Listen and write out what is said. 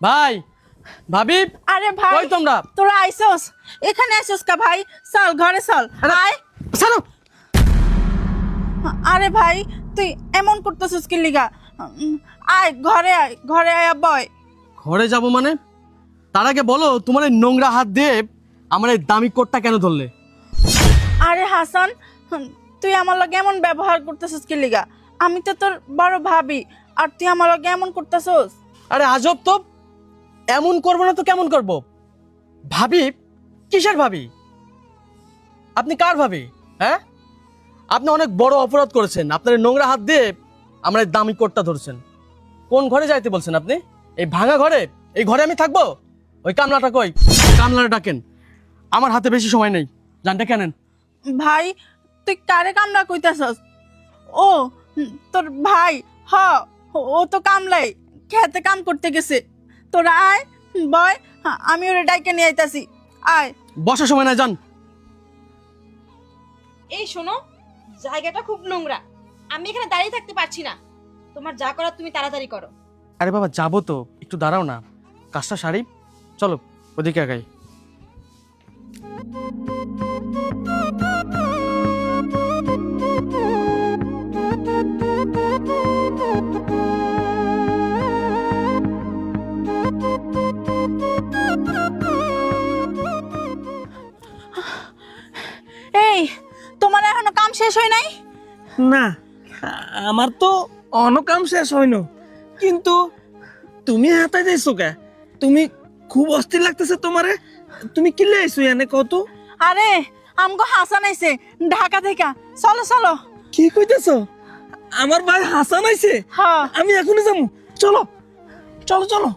ভাই ভাবি আরে ভাই কই তোমরা? তোরা আইছস এখানে আইছস কা ভাই চল ঘরে চল আয় ছাড়ো। আরে ভাই তুই এমন করতেছিস কি লিগা আয় ঘরে আয় বয় ঘরে যাব মানে? তার আগে বলো তোমার এই নোংরা হাত দিয়ে আমার এই দামি কোটটা কেন ধরলে? আরে হাসান তুই আমার লগে এমন ব্যবহার করতেছিস কি লিগা আমি তো তোর বড় ভাবি আর তুই আমার লগে এমন করতেছিস আরে আজব তো, এমন করবো না তো কেমন করব? ভাবি? কিসের ভাবি? আপনি কার ভাবি? হ্যাঁ, আপনি অনেক বড় অপরাধ করেছেন। আপনার এই নোংরা হাত দিয়ে আমার এই দামি কোটটা ধরছেন। কোন ঘরে যাইতে বলছেন আপনি? এই ভাঙা ঘরে? এই ঘরে আমি থাকবো? ওই কামলাটা কই? কামলাটা ডাকেন, আমার হাতে বেশি সময় নেই। জানটা কেনেন? ভাই তুই কারে কামলা কইতাছস? ও তোর ভাই হ ও তো কামলাই খেতে কাম করতে গেছে তোরা আয় বয় আমি ওরে ডাইকে নিয়ে আইতাছি আয় বসার সময় নাই, যান। এই শোনো, জায়গাটা খুব নোংরা, আমি এখানে দাঁড়িয়ে থাকতে পারছি না। তোমার যা করার তুমি তাড়াতাড়ি করো। আরে বাবা যাবো তো, একটু দাঁড়াও না। কাজটা সারি, চলো ওদিকে আগাই। এই তোমার এখনো কাম শেষ হয় নাই? না, আমার তো অনকাম শেষ হইনো, কিন্তু তুমি হাতাই যাইছো কে? তুমি খুব অস্থির লাগতেছে তোমারে। তুমি কি লাইছো এনে কত? আরে আমগো হাসান আইছে ঢাকা থেকে, চলো চলো। কি কইতেছো? আমার ভাই হাসান আইছে? হ্যাঁ আমি এখনই যাবো, চলো চলো চলো।